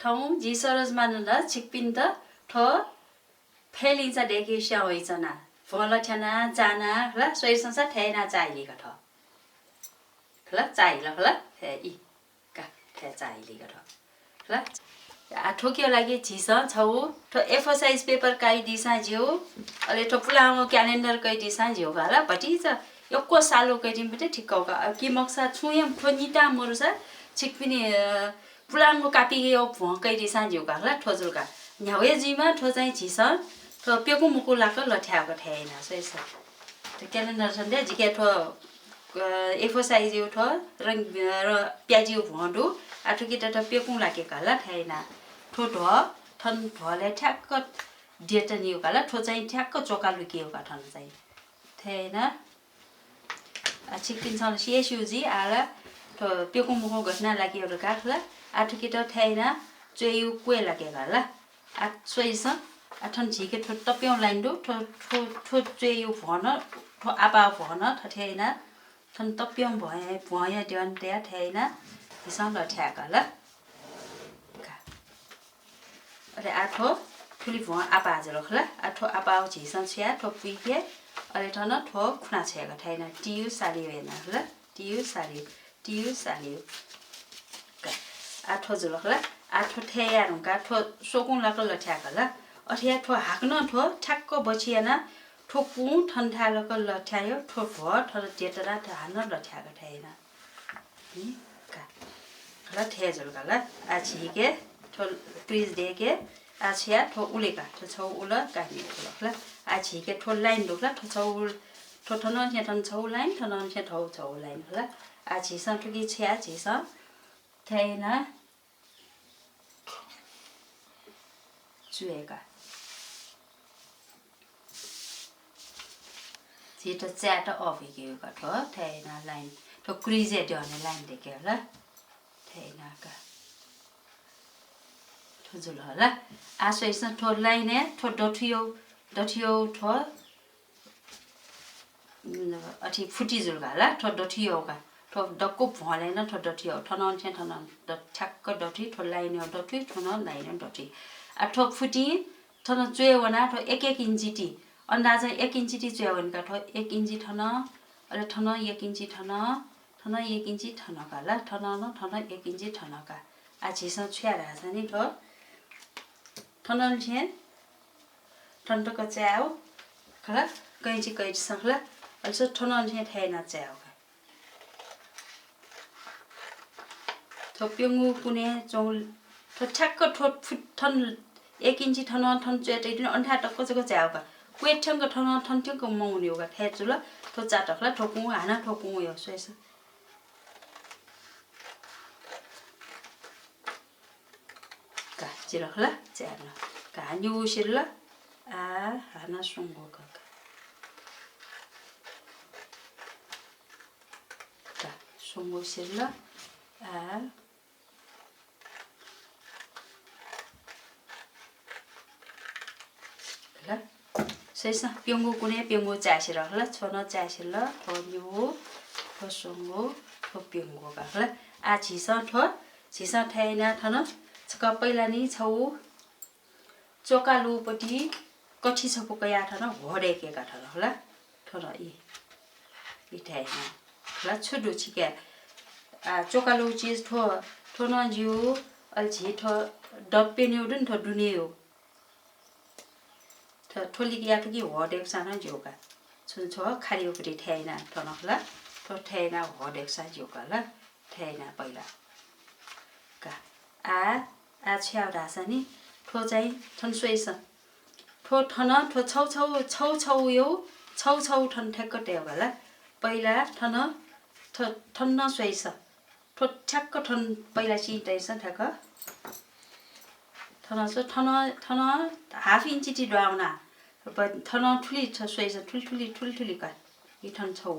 ठाउँ जिसरस मानला चिकपिन्दा ठ फेलिन्छ देखि स्याउइछना भलठना जाना ल सोइसंसा ठेना चाहिली गठ ल चाहिल ल थे इ का थे चाहिली गठ ल ठोक्यो लागि झिस छौ ठो एक्सरसाइज पेपर काइ दिसा जिउ अले ठो पुलाङो क्यालेन्डर कै दिसा जिउ गाला पटिज यक्को सालो कै दिन बटे ठिक्कौका कि मक्सा छुयम ठो निटा मरुसा छिकपिनी पुलाङो कापी यो कै दिसा जिउ गाला ठोजुलका न्यावे जिमा ठो चाहिँ झिस ठो पेकु मुकु लाक लठ्याको ठ्याइना सैस त क्यालेन्डर सन्डे जिके ठो एक्सरसाइज यो ठो र प्याजिउ भडु आठो कि त पेकु लाके गाला ठ्याइना ठो ढ ठन ढले ठ्याक्क डेट निउ गाला ठो चाहिँ ठ्याक्क चोका लुकियो का ठन चाहिँ थेना छिकपिन सन सिएसयुजी आला ठो पेकु मुकु घटना लागियो र काखला आठो कि त ठ्याइना चेयु क्वे लाके गाला आ सोइस आठन झिके ठो टप्याउ लाइन दो ठो ठो ठो चेयु भन ठो आपा भन ठठ्याइना ठन टप्याउ भए भए दिवन त्या ठ्याइना हिसन ल ठ्याका ल अरे आठो ठुली भुवा आपा आज रखला आठो आपा झिसन छ्या ठो पुइके अरे ठन ठो खुना छ्याका ठ्याइना टियु सालियो हेना ल टियु सालियो आठो जुलखला आठो ठ्याया रुका ठो सोकुङ लाक ल ठ्याका ल अठ्या ठो हाक्न ठो ठ्याक्क बचिएना ठो पु ठन्ठा लक ल ठ्यायो ठो भ ठर जेतरा हान्न ल ठ्याका ठ्याइना का ल ठ्या जुलका ल आछिके ठो प्रिज देके आछिया ठो उलेका ठो छौ उल काहि ल आछिके ठो लाइन दुखला ठो छौ ठो ठन न्या ठन छौ लाइन ठन न्या ठौ छौ लाइन ल आछि सन ठुकी छ्या छिस थैना जुएका छिटो च्याट अभिगयो का ठो थैना लाइन ठो क्रिजे दिने लाइन देखे ल थैना का ठुजुल होला आसो इस ठो लाइन ठो डठियो ठो अठी फुटी जुल गाला ठो डठियो का ठो डक्को भलेन ठो डठियो ठनन छ ठनन ठ्याक्क डठी ठो लाइन डठी ठन लाइन डठी आ ठो फुटी ठन चुएवना ठो 1 इन्ची टी अन्दाज 1 इन्ची टी चुएवन का ठो 1 इन्ची ठन अले ठन 1 इन्ची ठन 1 इन्ची ठन गाला ठन 1 इन्ची ठन का आ छिस छ्या राछ नि ठो ठनन छ ठन टक च्याउ खला कैची सक्ला also ठनन छ थैना च्याउ थो प्यंगु कुने चौल थो ठ्याक्क ठो फुट ठन 1 इन्ची ठन चेटै दिन अन्ठा टक्क जको च्याउ का क्वेट ठंग ठन ठ्याक्क मौन्यो का थेजुल थो चाटखला ठोकु हाना ठोकु यो सोइस का जिरखला च्यान का न्यु शिरल आ हाना सुंगो का सुंगो शिरल आ ल सैसा प्यंगु कुने प्यंगु चासिरखला छोन चासिल थो न्यु थो सुंगो थो प्यंगु का ल आ छिस थैना ठन छक पहिला नि छौ चोकालु पटी कठी छपु कया ठन होडेके का ठन ल ठन इ थैना ल छुडु छिके आ चोकालु चीज ठो न जिउ अलछि ठो डप्पे न्युडन ठो दुनियो ठो ठोली या ठुकी होडेक साना जिउका छुन छ खालियो पटी थैना ठनखला ठो थैना होडेक सा जिउका ल थैना पहिला का आ छ्याउ रासनी ठो चाहिँ ठन सोइस ठो ठन ठो छौ यो छौ ठन ठ्याक्क टेउ होला पहिला ठन ठो ठन्न सोइस ठो ठ्याक्क ठन पहिला सिटैस ठ्याक्क ठन हाफ इन्ची टी डाउना ठन ठुली छ सोइस ठुली का इ ठन छौ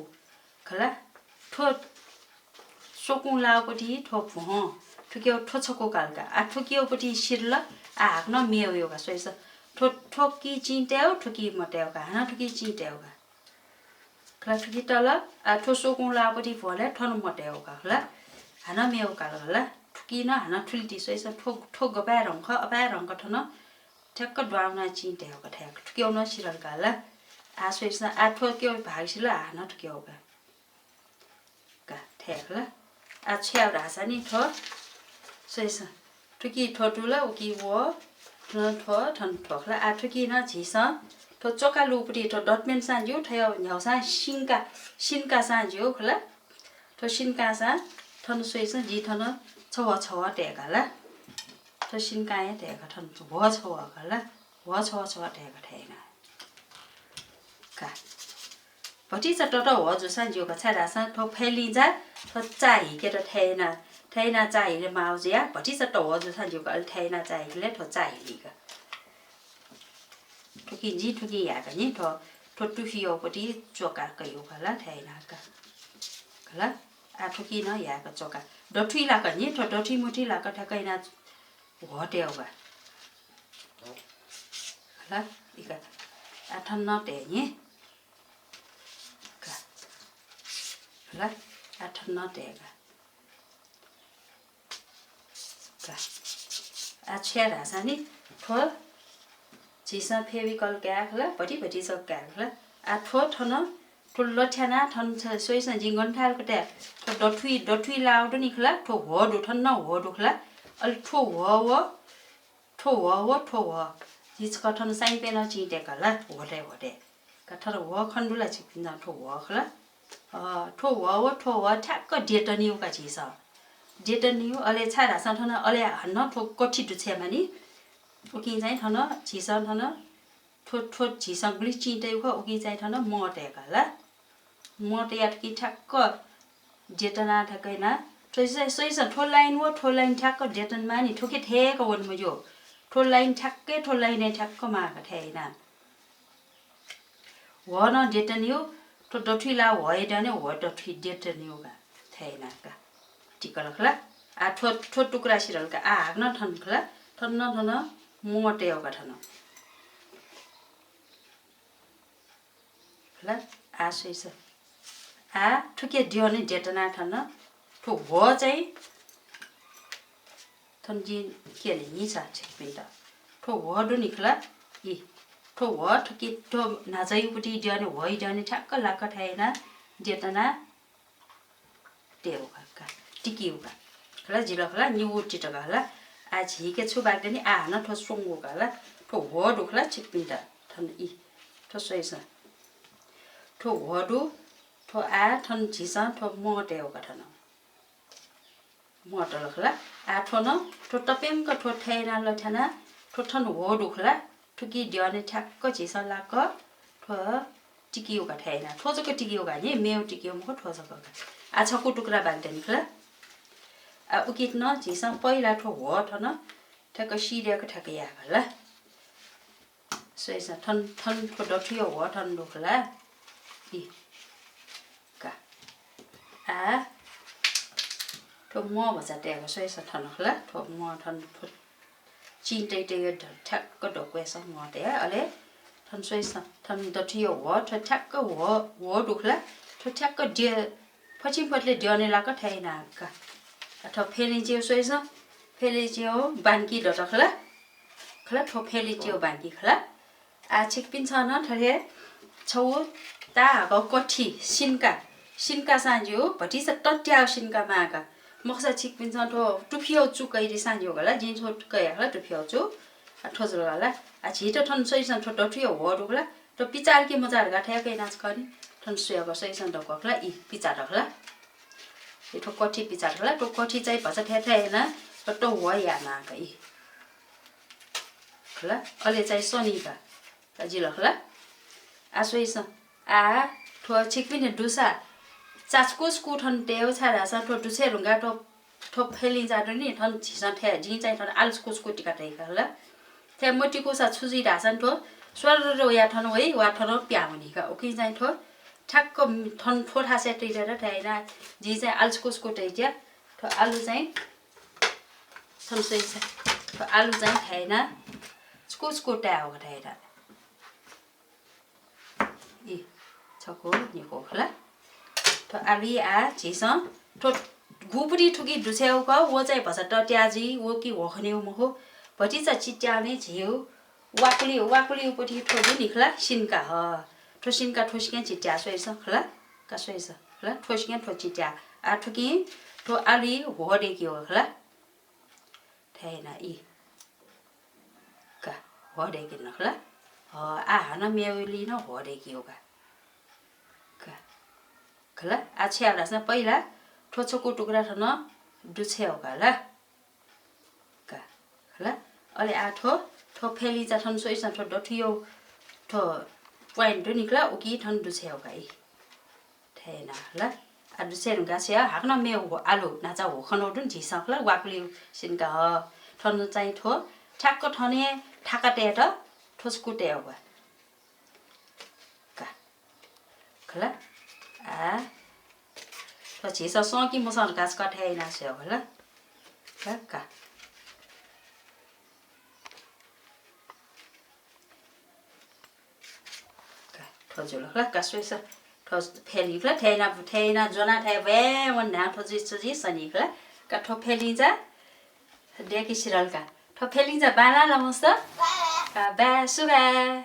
खला ठो सोकु लाउपटी ठो भु ठुक्यो ठो छको कालका आ ठुक्योपटी शिरल आ हाक्न मेउ योगा सोइस ठो ठोकी चिट्याउ ठुकी मट्याउ का हाना ठुकी चिट्याउ का खला ठुकी तल आ ठो सोकु लाउपटी भले ठन मट्याउ का खला हाना मेउ का ल ठुकी kia nó nó thui đi xoay sao thô cái ba rồng có thằng nó chắc có đoan na chi đều có thể kêu nó chỉ là cả là xoay sao thô kêu bài chỉ là nó kêu cả thẻ là treo đã sáng đi thô xoay sao thui kia thô tu là ok wo nó thô thằng thô là thui kia nó chỉ sao thô cho cái lúp đi thô đốt men san dữ theo nhau san xin cả san dữ là thô xin cả san thằng xoay sao gì thằng nó cho để cả là thô xin cái để cả thằng cho cả là cho để cả thế này cả bảo chỉ cho đó我就算有个菜单上thô配零在thô在cái đó thế na在的毛子呀保只是多就算有个thế na在个thô在里个thô kinh gì thô kinh ya cái nhỉ thô tu hiểu bảo chỉ cho cả cái yêu cái là thế na cái là thô kinh nó ya cái cho cả đó thuy là cái nhỉ thô đó thuy một thuy là cái cái na của đều vậy là đi cái thân nó để nhỉ là thân nó để cả che ra sao ní thôi chỉ sang phê vi con cá là body sao cá là thôi thôi nó thôi lót cha na thôi xoay sang gì ngon thay cái đẹp thôi đốt thui lao đó ní là thôi hoa đồ thân nó hoa đồ là thôi hoa chỉ có thân xanh bên nó chỉ để cả là hoa đẹp cả thôi hoa con đó là chỉ bình thường thôi hoa là thôi hoa chắc có điệt đơn nhiều cả chỉ sao điệt đơn nhiều ở đây cha đã sang thôi nó ở đây hắn nó thôi có chỉ được xem mà ní ok vậy thôi nó chỉ sang thôi nó thôi chỉ sang cái chỉ đây có ok vậy thôi nó mua để cả là mua để cái chắc có điệt đơn nào cái na rồi xây thôi line chắc có điệt đơn mà ní thôi cái thế có vấn mà vô thôi line này chắc có mà cái thế na hoa nó điệt đơn nhiều thôi đốt thui là hoa đó này hoa đốt thui điệt đơn nhiều cả thế na cả chỉ có là thôi tukra xí rồi cả nó thân nó mua đều cả thân nó là suy sơ thôi cái điều này điệt đơn thân nó thôi hoa trái thân gì kia là như sao chứ bây giờ thôi hoa đó này là gì thôi hoa thôi cái thôi na trái bút đi điều này hoa điều này chắc có là có thể na điệt đơn đều cả tí kiều cả là gì là nhiều chỉ cho là chỉ cái số bạc đấy nó thôi sung của cả là thôi hoa được là chụp bình đã thân y thôi xoay sao thôi hoa đủ thôi thân chỉ sáng thôi mua đều cả thân mua đều là thôi nó thôi tập em có thôi thay ra là thằng thôi thân hoa được là thôi cái điều này chắc có chỉ sáng là có thôi tí kiều cả thay nè thôi cái tí kiều cả nhỉ mèo tí kiều một thôi sao cả cho cô được ra bạc đấy là ok nó chỉ sang bơi là thôi hoa thôi nó theo cái xí đeo cái cái gì là xoay sang thân thôi đó thiêu hoa thân được là đi cả thôi mua mà sẽ đeo xoay sang thân là thôi mua thân thôi chín tây chắc có độ quay sang ngọt đấy ở đấy thân xoay sang thân đó thiêu hoa thôi chắc có hoa được là thôi chắc có dia phát triển phát lên dia này là có thể nào cả thôi phê lên chiếu xoay sao phê lên chiếu bàn kia đó là thôi phê lên chiếu bàn kia là chiếc pin sao nó thế cháu ta có chỉ xin cả san dữ bởi vì rất tốt theo xin cả mà cả một số chiếc pin sao thôi chụp hiệu chụp cái đi san dữ là chính thôi cái là chụp hiệu chụp thôi rồi là chỉ cho thằng xoay sang thôi đó thiểu hóa được là thôi pizza kia mà ra được theo cái nào cái thằng xoay vào xoay sang đó có là pizza đó là thì thôi có thì pizza đó là thôi có thì chạy bảo sẽ thế nè rồi tôi hóa ya na cái là ở đây chạy Sony cả cái gì là xoay sang thôi chiếc pin này đủ sa chặt cú thằng đeo cha ra sang thôi đủ xe luôn cả thôi pelin ra đó nè thằng chỉ sang thế chính chạy thằng al cú đi cả đây cả là thế mỗi chiếc cú sa chú gì đã sang thôi xóa rồi ya thằng ấy và thằng nó bịa mà đi cả ok chạy thôi chắc có thằng thôi ha sẽ đi ra đó thế này chỉ chạy al cú đây chứ thôi al chạy thằng xoay thôi al chạy thế nè cú đeo cái thế đó cho cô nhiều cô là thôi ali chỉ xong thôi 구부리 투기 두세우가 워자이 버서 떠야지 워기 워허니 뭐호 버지자 지자네 지우 와클리 버디 토비 니클라 신가 어 토신가 토시겐 지자 소에서 클라 가소에서 클라 토시겐 토지자 아 투기 토 알리 워데기오 클라 태나 이 가 워데기나 클라 어아 하나 메울리나 워데기오가 가 클라 아치아라서 빠이라 토초고 두그라서나 두세오가라 가 클라 얼레 아토 토 펠리자 선소이선 토 도티오 토 포인트니클라 오기 턴 두세오가이 태나라 아두세는 가시야 하나 메우고 알로 나자고 커노든 지상클라 와클리 신가 턴 짜이 토 타코 턴에 타가데다 토스쿠데오가 가 클라 아 또 지서 송기 무슨 가스가 태이나세요 클라 가 더줄라 가스에서 더 펠리클라 테이나 조나 테베 원나 더지지 서니클라 가토 펠리자 데기 싫을까 더 펠리자 바나라면서 바 수가